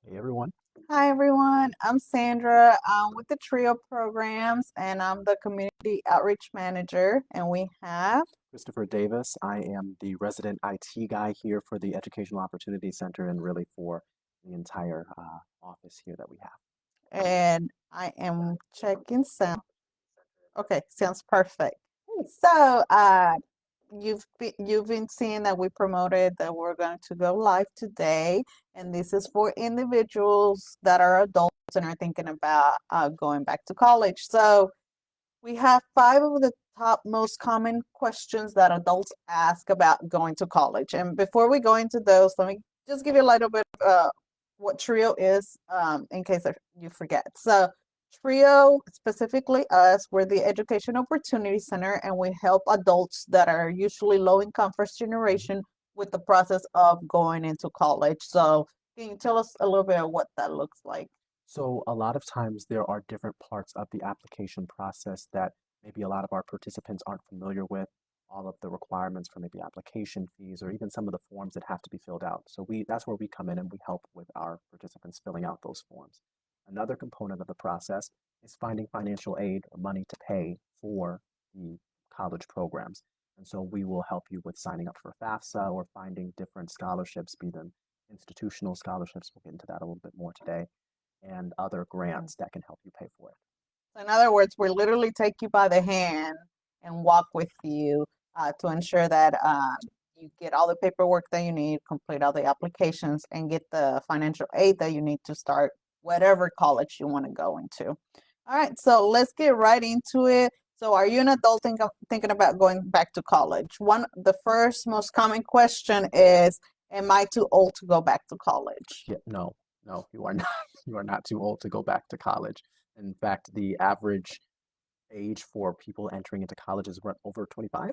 Hey everyone, Hi, everyone. I'm Sandra. I'm with the TRIO programs, and I'm the community outreach manager. And we have, Christopher Davis. I am the resident IT guy here for the Educational Opportunity Center and really for the entire office here that we have. and I am checking sound. Okay, sounds perfect. So, you've been seeing that we promoted that we're going to go live today, and this is for individuals that are adults and are thinking about going back to college. So, we have five of the top most common questions that adults ask about going to college. And before we go into those, let me just give you a little bit of what TRIO is in case you forget. So, TRIO, specifically us, we're the Education Opportunity Center, and we help adults that are usually low income first generation with the process of going into college. So, can you tell us a little bit of what that looks like? So a lot of times there are different parts of the application process that maybe a lot of our participants aren't familiar with, all of the requirements for maybe application fees or even some of the forms that have to be filled out. So that's where we come in and we help with our participants filling out those forms. Another component of the process is finding financial aid or money to pay for the college programs. And so we will help you with signing up for FAFSA or finding different scholarships, be them institutional scholarships. We'll get into that a little bit more today and other grants that can help you pay for it. So in other words, we literally take you by the hand and walk with you to ensure that you get all the paperwork that you need, complete all the applications, and get the financial aid that you need to start whatever college you want to go into. All right, so let's get right into it. So, are you an adult thinking about going back to college? The first most common question is, "Am I too old to go back to college?" Yeah, no, no, you are not. You are not too old to go back to college. In fact, the average age for people entering into college is over 25.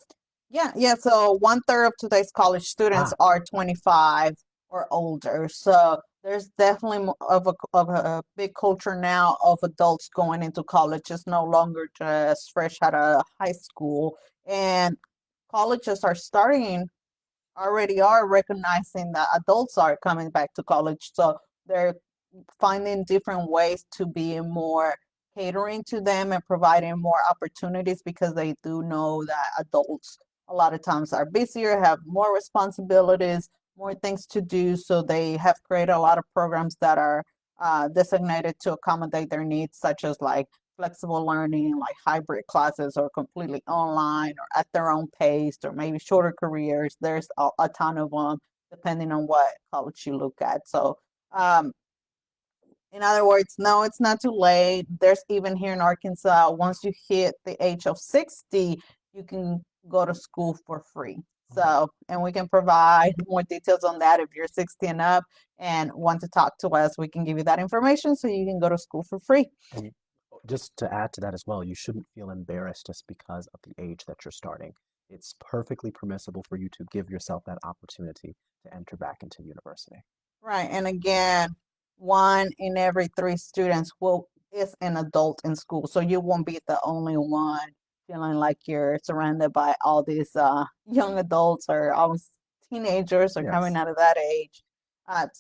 Yeah, yeah. So one third of today's college students Ah, are 25 or older. So there's definitely of a big culture now of adults going into college. It's no longer just fresh out of high school. And colleges are starting already are recognizing that adults are coming back to college. So they're finding different ways to be more catering to them and providing more opportunities because they do know that adults a lot of times are busier, have more responsibilities, more things to do. So they have created a lot of programs that are designated to accommodate their needs, such as like flexible learning, like hybrid classes, or completely online, or at their own pace, or maybe shorter careers. There's a ton of them, depending on what college you look at. So, in other words, no, it's not too late. There's even here in Arkansas, once you hit the age of 60, you can go to school for free. So, and we can provide more details on that if you're 60 and up and want to talk to us. We can give you that information so you can go to school for free. and just to add to that as well, you shouldn't feel embarrassed just because of the age that you're starting. It's perfectly permissible for you to give yourself that opportunity to enter back into university. Right. And again, one in every three students will is an adult in school. So you won't be the only one feeling like you're surrounded by all these young adults or almost teenagers or coming Yes. out of that age.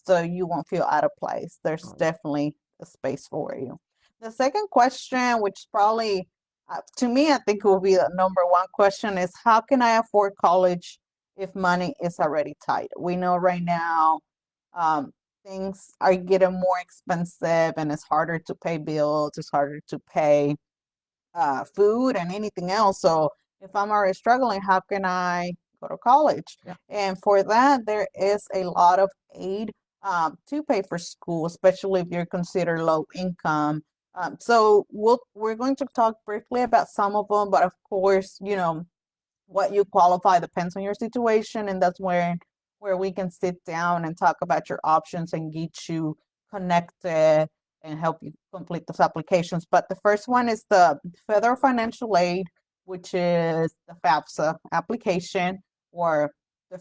So you won't feel out of place. There's Um, definitely a space for you. The second question, which probably to me, I think will be the number one question is how can I afford college if money is already tight? We know right now um, things are getting more expensive and it's harder to pay bills, it's harder to pay food and anything else. So if I'm already struggling, how can I go to college? yeah. And for that, there is a lot of aid to pay for school, especially if you're considered low income. So we're going to talk briefly about some of them, but of course, what you qualify depends on your situation, and that's where we can sit down and talk about your options and get you connected and help you complete those applications. But the first one is the federal financial aid, which is the FAFSA application, or the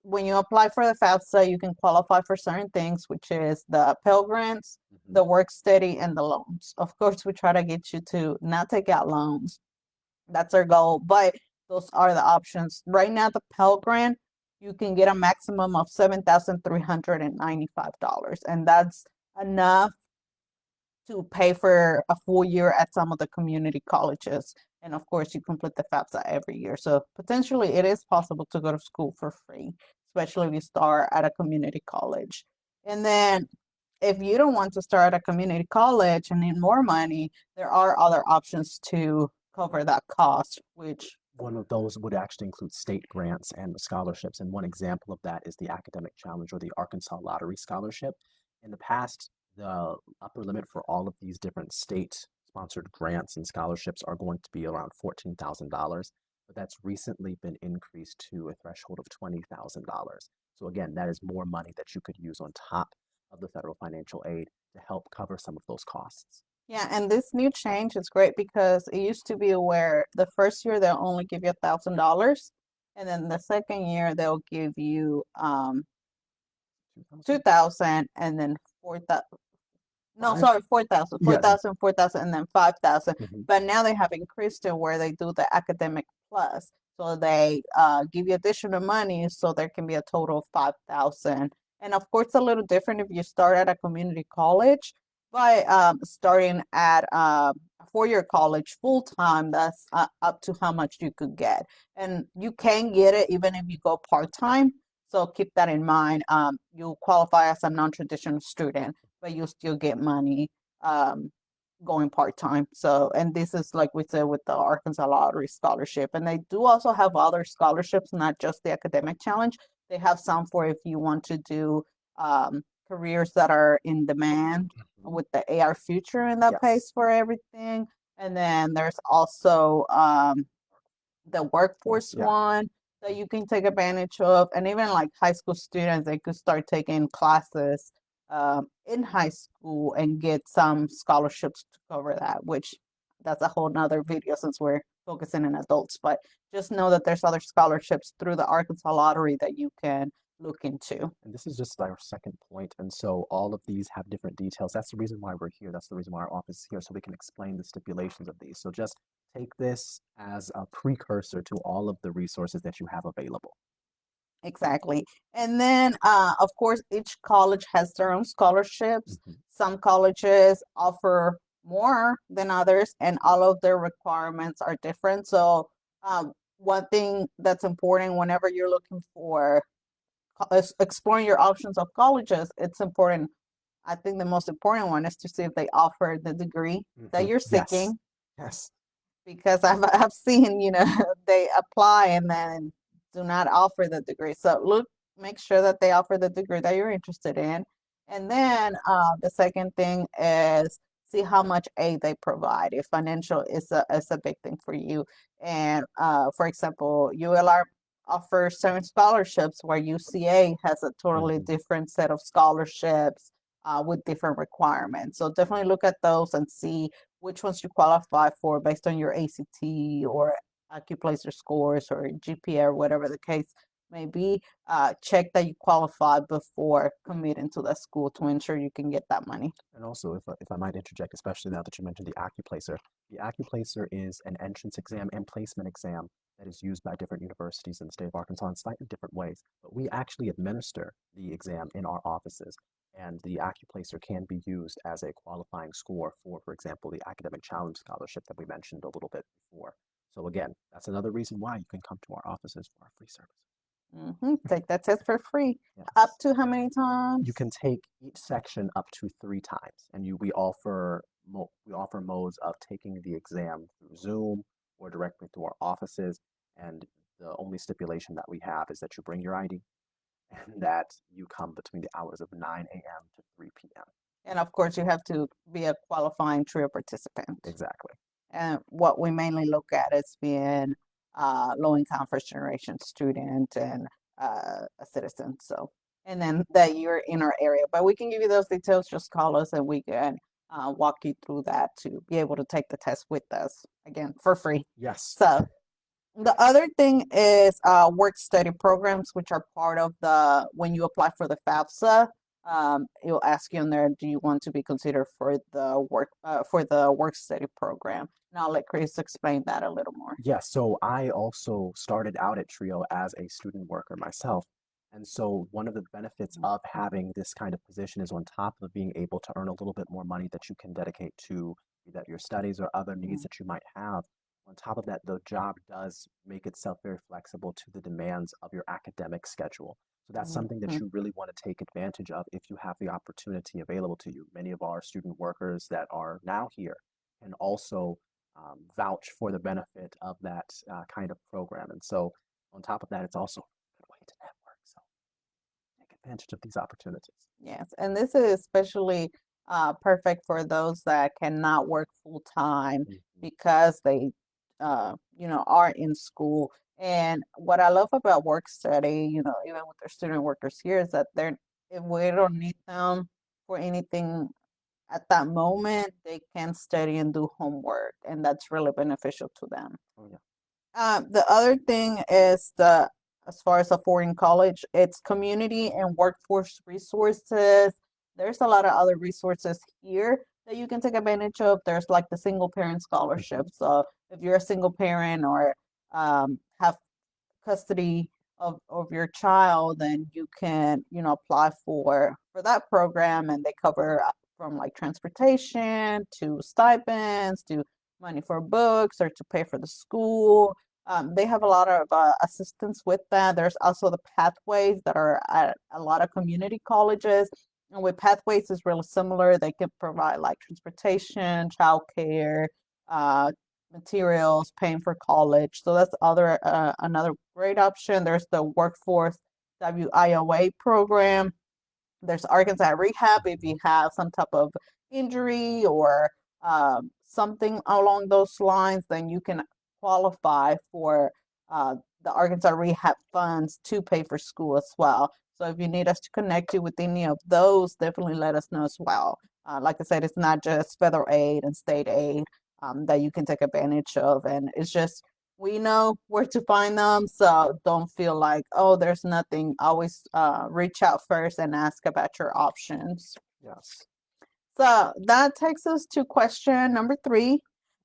when you apply for the FAFSA, you can qualify for certain things, which is the Pell Grants, Mhm. the work study, and the loans. Of course, we try to get you to not take out loans. That's our goal, but those are the options. Right now, the Pell Grant, you can get a maximum of $7,395. And that's enough to pay for a full year at some of the community colleges. And of course, you complete the FAFSA every year. So potentially it is possible to go to school for free, especially if you start at a community college. And then if you don't want to start at a community college and need more money, there are other options to cover that cost, which One of those would actually include state grants and scholarships. And one example of that is the Academic Challenge or the Arkansas Lottery Scholarship. In the past, the upper limit for all of these different state sponsored grants and scholarships are going to be around $14,000, but that's recently been increased to a threshold of $20,000. So again, that is more money that you could use on top of the federal financial aid to help cover some of those costs. yeah, and this new change is great because it used to be where the first year they'll only give you $1,000, and then the second year they'll give you 2,000, and then 4,000. No, Five? sorry, 4,000, Yes. 4,000, 4,000, and then 5,000. Mhm. But now they have increased it where they do the academic plus. So they give you additional money so there can be a total of 5,000. And of course, it's a little different if you start at a community college. But starting at a four-year college full time, that's up to how much you could get. And you can get it even if you go part time. So keep that in mind. You qualify as a non-traditional student, but you still get money going part-time. So, and this is like we said with the Arkansas Lottery Scholarship. And they do also have other scholarships, not just the Academic Challenge. They have some for if you want to do careers that are in demand with the AR Future, and that Yes. pays for everything. And then there's also the workforce Yeah. one that you can take advantage of. And even like high school students, they could start taking classes in high school and get some scholarships to cover that, which that's a whole nother video since we're focusing on adults. But just know that there's other scholarships through the Arkansas Lottery that you can look into. And this is just our second point. And so all of these have different details. That's the reason why we're here. That's the reason why our office is here, so we can explain the stipulations of these. So just take this as a precursor to all of the resources that you have available. Exactly. And then, of course, each college has their own scholarships. Mhm. Some colleges offer more than others, and all of their requirements are different. So, one thing that's important whenever you're looking for exploring your options of colleges, it's important. I think the most important one is to see if they offer the degree that Mhm. you're Yes. seeking, Yes. because I've seen, they apply and then do not offer the degree. So make sure that they offer the degree that you're interested in. And then the second thing is see how much aid they provide. If financial is a big thing for you. And for example, ULR offers certain scholarships where UCA has a totally Mhm. different set of scholarships with different requirements. So definitely look at those and see which ones you qualify for based on your ACT or AccuPlacer scores or GPA or whatever the case may be. Check that you qualify before committing to the school to ensure you can get that money. And also, if I might interject, especially now that you mentioned the AccuPlacer is an entrance exam and placement exam that is used by different universities in the state of Arkansas in slightly different ways. But we actually administer the exam in our offices, and the AccuPlacer can be used as a qualifying score for example, the Academic Challenge Scholarship that we mentioned a little bit before. So again, that's another reason why you can come to our offices for our free service. Take that test for free. Up Yes. to how many times? You can take each section up to 3 times, and we offer modes of taking the exam through Zoom or directly through our offices. And the only stipulation that we have is that you bring your ID and that you come between the hours of 9 a.m. to 3 p.m. And of course, you have to be a qualifying TRIO participant. Exactly. And what we mainly look at is being low-income first-generation student and a citizen. So, and then that you're in our area. But we can give you those details. Just call us and we can walk you through that to be able to take the test with us, again, for free. Yes. So the other thing is work study programs, which are part of when you apply for the FAFSA. it'll ask you in there, do you want to be considered for the work study program? And I'll let Chris explain that a little more. Yeah, so I also started out at Trio as a student worker myself. And so one of the benefits of having this kind of position is on top of being able to earn a little bit more money that you can dedicate to that your studies or other needs that you might have. On top of that, the job does make itself very flexible to the demands of your academic schedule. So that's something that Mhm. you really want to take advantage of if you have the opportunity available to you. Many of our student workers that are now here can also vouch for the benefit of that kind of program. And so, on top of that, it's also a good way to network. So, take advantage of these opportunities. Yes, and this is especially perfect for those that cannot work full time Mhm. because they, are in school. And what I love about work study, even with their student workers here, is that if we don't need them for anything at that moment, they can study and do homework, and that's really beneficial to them. Oh, yeah. The other thing is as far as a foreign college, it's community and workforce resources. There's a lot of other resources here that you can take advantage of. There's like the single parent Mhm. scholarship. So if you're a single parent or have custody of your child, then you can, apply for that program, and they cover from like transportation to stipends to money for books or to pay for the school. They have a lot of assistance with that. There's also the pathways that are at a lot of community colleges. And with pathways is really similar. They can provide like transportation, childcare, uh, materials, paying for college. So that's another great option. There's the Workforce WIOA program. There's Arkansas Rehab if Mhm. you have some type of injury or something along those lines, then you can qualify for uh, the Arkansas Rehab funds to pay for school as well. So if you need us to connect you with any of those, definitely let us know as well. Like I said, it's not just federal aid and state aid that you can take advantage of, and it's just we know where to find them, so don't feel like, oh, there's nothing. Always reach out first and ask about your options. Yes. So that takes us to question number 3.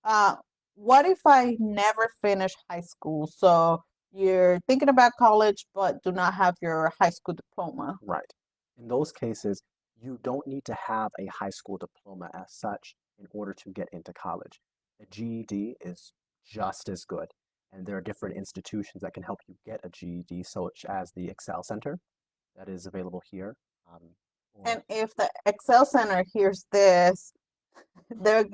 Uh, what if I never finish high school? So you're thinking about college, but do not have your high school diploma. Right. In those cases, you don't need to have a high school diploma as such in order to get into college. A GED is just as good, and there are different institutions that can help you get a GED, such as the Excel Center that is available here. Or And if the Excel Center hears this, they're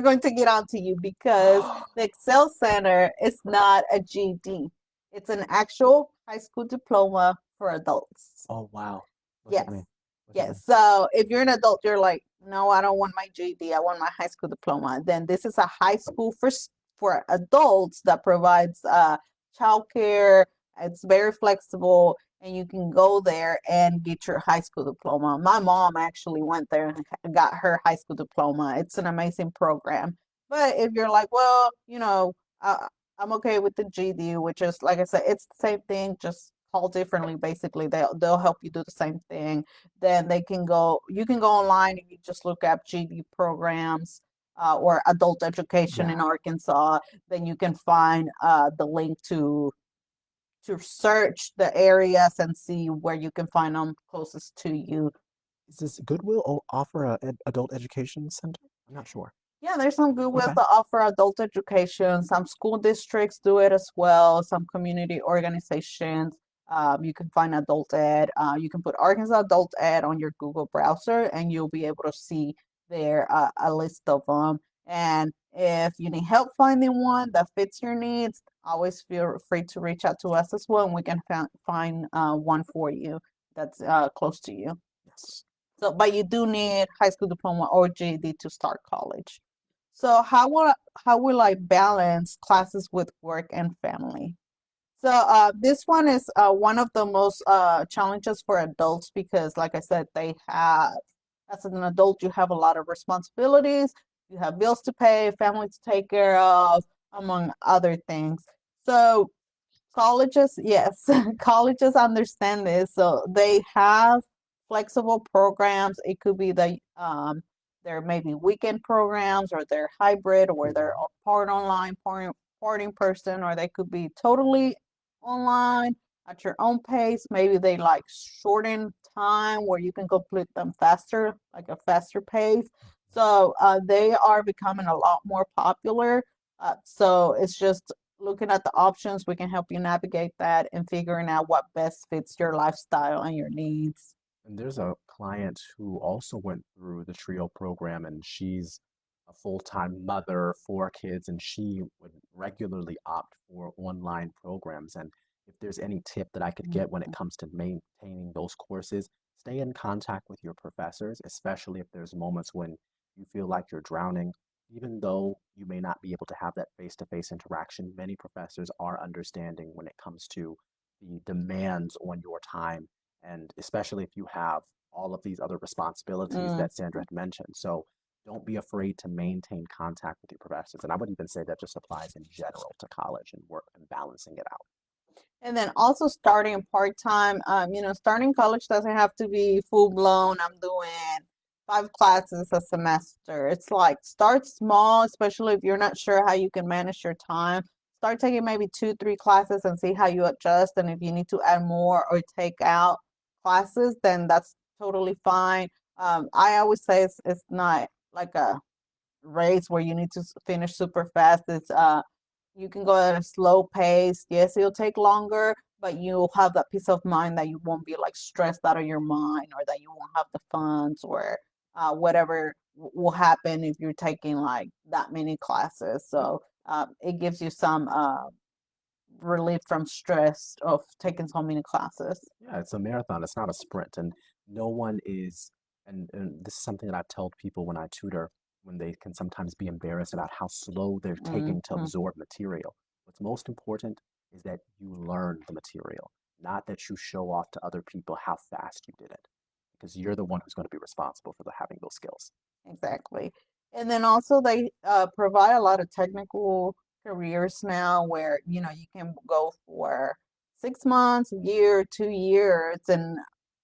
going to get onto you because the Excel Center is not a GED. It's an actual high school diploma for adults. oh wow, look at Yes. me, look at me. Yes. So if you're an adult, you're like, no, I don't want my GED. I want my high school diploma. Then this is a high school for adults that provides childcare. It's very flexible, and you can go there and get your high school diploma. My mom actually went there and got her high school diploma. It's an amazing program. But if you're like, well, I'm okay with the GED, which is like I said, it's the same thing, just called differently. Basically, they'll help you do the same thing. Then you can go online and you just look up GED programs or adult education Yeah, in Arkansas. Then you can find the link to search the areas and see where you can find them closest to you. is this Goodwill offer a adult education center? I'm not sure. Yeah, there's some good ways Okay. to offer adult education. Some school districts do it as well. Some community organizations. You can find adult ed. You can put Arkansas adult ed on your Google browser, and you'll be able to see there a list of them. And if you need help finding one that fits your needs, always feel free to reach out to us as well, and we can find one for you that's close to you. Yes. So, but you do need high school diploma or GED to start college. So how will I balance classes with work and family? So this one is one of the most challenges for adults because, like I said, as an adult, you have a lot of responsibilities. You have bills to pay, family to take care of, among other things. So colleges, yes, colleges understand this. So they have flexible programs. It could be there may be weekend programs, or they're hybrid, or they're Mhm. part online, part in person, or they could be totally online at your own pace. Maybe they like shorten time where you can complete them faster, like a faster pace. So they are becoming a lot more popular. So it's just looking at the options. We can help you navigate that and figuring out what best fits your lifestyle and your needs. And there's a client who also went through the TRIO program, and she's a full-time mother, 4 kids, and she would regularly opt for online programs. And if there's any tip that I could get when it Mhm. comes to maintaining those courses, stay in contact with your professors, especially if there's moments when you feel like you're drowning. Even though you may not be able to have that face-to-face interaction, many professors are understanding when it comes to the demands on your time, and especially if you have all of these other responsibilities Mm. that Sandra had mentioned. So don't be afraid to maintain contact with your professors. And I would even say that just applies in general to college and work and balancing it out. And then also starting part-time, starting college doesn't have to be full blown. I'm doing 5 classes a semester. It's like start small, especially if you're not sure how you can manage your time. Start taking maybe 2, 3 classes and see how you adjust. And if you need to add more or take out classes, then that's totally fine. I always say it's not like a race where you need to finish super fast. It's you can go at a slow pace. Yes, it'll take longer, but you'll have that peace of mind that you won't be like stressed out of your mind, or that you won't have the funds, or whatever will happen if you're taking like that many classes. So it gives you some relief from stress of taking so many classes. Yeah, it's a marathon, it's not a sprint. And no one is, and this is something that I've told people when I tutor, when they can sometimes be embarrassed about how slow they're taking to Mhm. absorb material. What's most important is that you learn the material, not that you show off to other people how fast you did it, because you're the one who's going to be responsible for having those skills. Exactly. And then also they provide a lot of technical careers now where, you can go for 6 months, a year, 2 years, and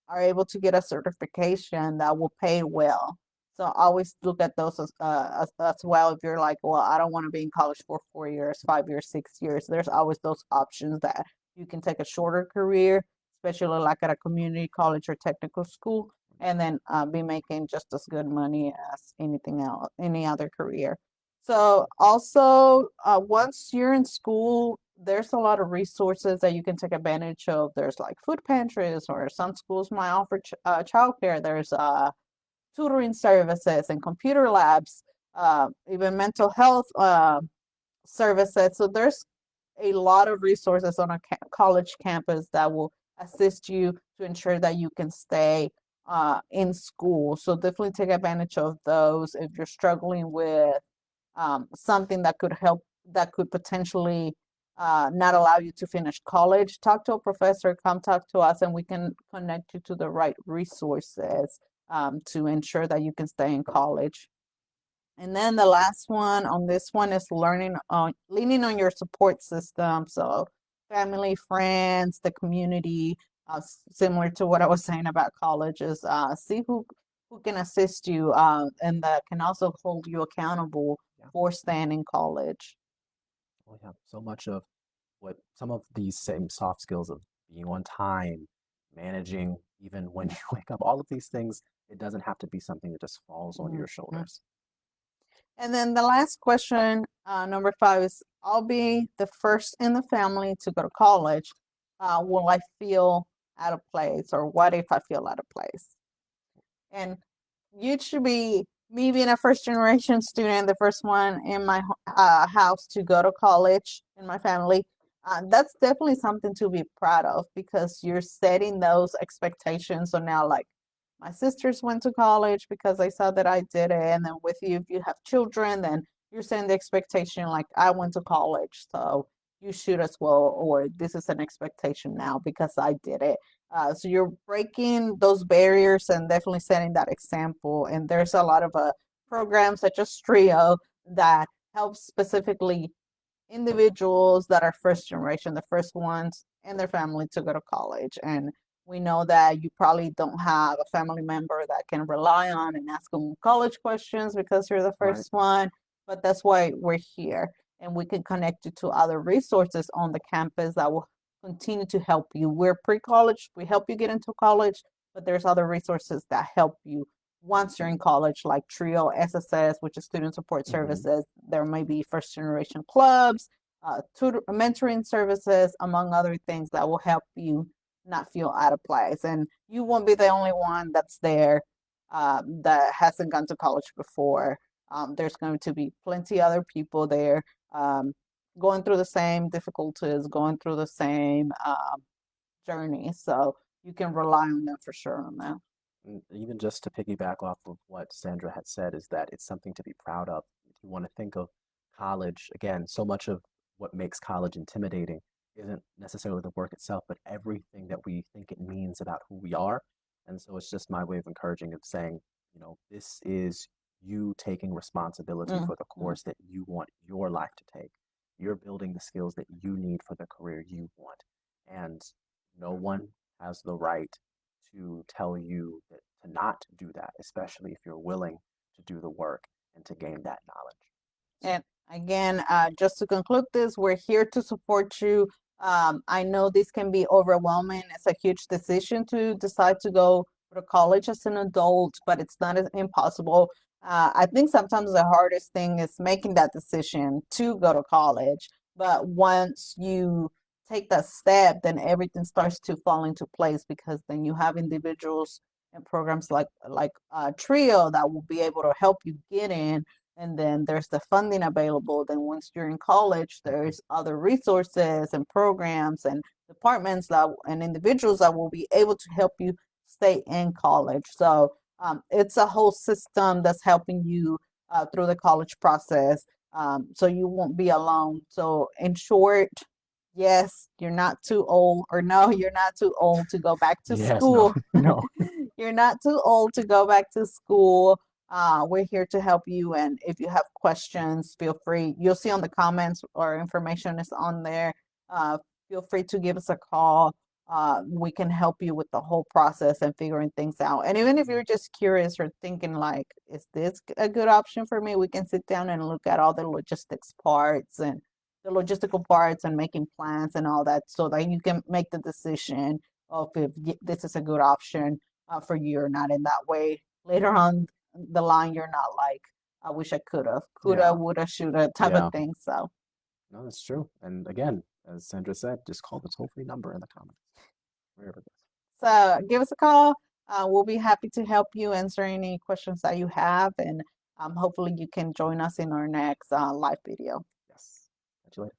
are able to get a certification that will pay well. So I always look at those as well. If you're like, well, I don't want to be in college for 4 years, 5 years, 6 years, there's always those options that you can take a shorter career, especially like at a community college or technical school, and then be making just as good money as anything else, any other career. So also, once you're in school, there's a lot of resources that you can take advantage of. There's like food pantries, or some schools might offer childcare. There's tutoring services and computer labs, even mental health services. So there's a lot of resources on a college campus that will assist you to ensure that you can stay in school. So definitely take advantage of those if you're struggling with something that could help, that could potentially not allow you to finish college. Talk to a professor, come talk to us, and we can connect you to the right resources to ensure that you can stay in college. And then the last one on this one is leaning on your support system. So family, friends, the community, similar to what I was saying about colleges. See who can assist you, and that can also hold you accountable Yeah. for staying in college. Well, yeah, so much of what some of these same soft skills of being on time, managing even when you wake up, all of these things, it doesn't have to be something that just falls on your Mhm. shoulders. And then the last question, number 5, is I'll be the first in the family to go to college. Will I feel out of place, or what if I feel out of place? And you should be, me being a first generation student, the first one in my house to go to college in my family. That's definitely something to be proud of, because you're setting those expectations. So now, like, my sisters went to college because they saw that I did it. And then with you, if you have children, then you're setting the expectation like, I went to college, so you should as well, or this is an expectation now because I did it. So you're breaking those barriers and definitely setting that example. And there's a lot of programs such as Trio that help specifically individuals that are first generation, the first ones in their family to go to college. And We know that you probably don't have a family member that can rely on and ask them college questions because you're the Right. first one, but that's why we're here. And we can connect you to other resources on the campus that will continue to help you. We're pre-college, we help you get into college, but there's other resources that help you once you're in college, like TRIO, SSS, which is Student Support Hmm. Services. There may be first generation clubs, mentoring services, among other things that will help you not feel out of place. And you won't be the only one that's there that hasn't gone to college before. There's going to be plenty other people there um, going through the same difficulties, going through the same journey. So you can rely on them for sure on that. And even just to piggyback off of what Sandra had said, is that it's something to be proud of. If you want to think of college, again, so much of what makes college intimidating isn't necessarily the work itself, but everything that we think it means about who we are. And so it's just my way of encouraging, of saying, this is you taking responsibility for the Mhm. course that you want your life to take. You're building the skills that you need for the career you want. And no one has the right to tell you that to not do that, especially if you're willing to do the work and to gain that knowledge. So, And again, just to conclude this, we're here to support you. I know this can be overwhelming. It's a huge decision to decide to go to college as an adult, but it's not impossible. I think sometimes the hardest thing is making that decision to go to college. But once you take that step, then everything starts to fall into place because then you have individuals and programs like Trio that will be able to help you get in, and then there's the funding available. Then once you're in college, mhm. there's other resources and programs and departments that and individuals that will be able to help you stay in college. So it's a whole system that's helping you through the college process. So you won't be alone. So in short, yes, you're not too old, or no, you're not too old to go back to Yes, no, school. no. You're not too old to go back to school. We're here to help you. And if you have questions, feel free. You'll see on the comments, our information is on there. Uh, Feel free to give us a call. We can help you with the whole process and figuring things out. And even if you're just curious or thinking like, is this a good option for me? We can sit down and look at all the logistics parts and the logistical parts and making plans and all that so that you can make the decision of if this is a good option for you or not. In that way, later on the line, you're not like, I wish I coulda, Yeah, woulda, shoulda type of yeah. thing. So, No, that's true. And again, as Sandra said, just call the toll-free number in the comments, wherever it is. so give us a call. We'll be happy to help you answer any questions that you have, and hopefully you can join us in our next live video. Yes. Catch you later.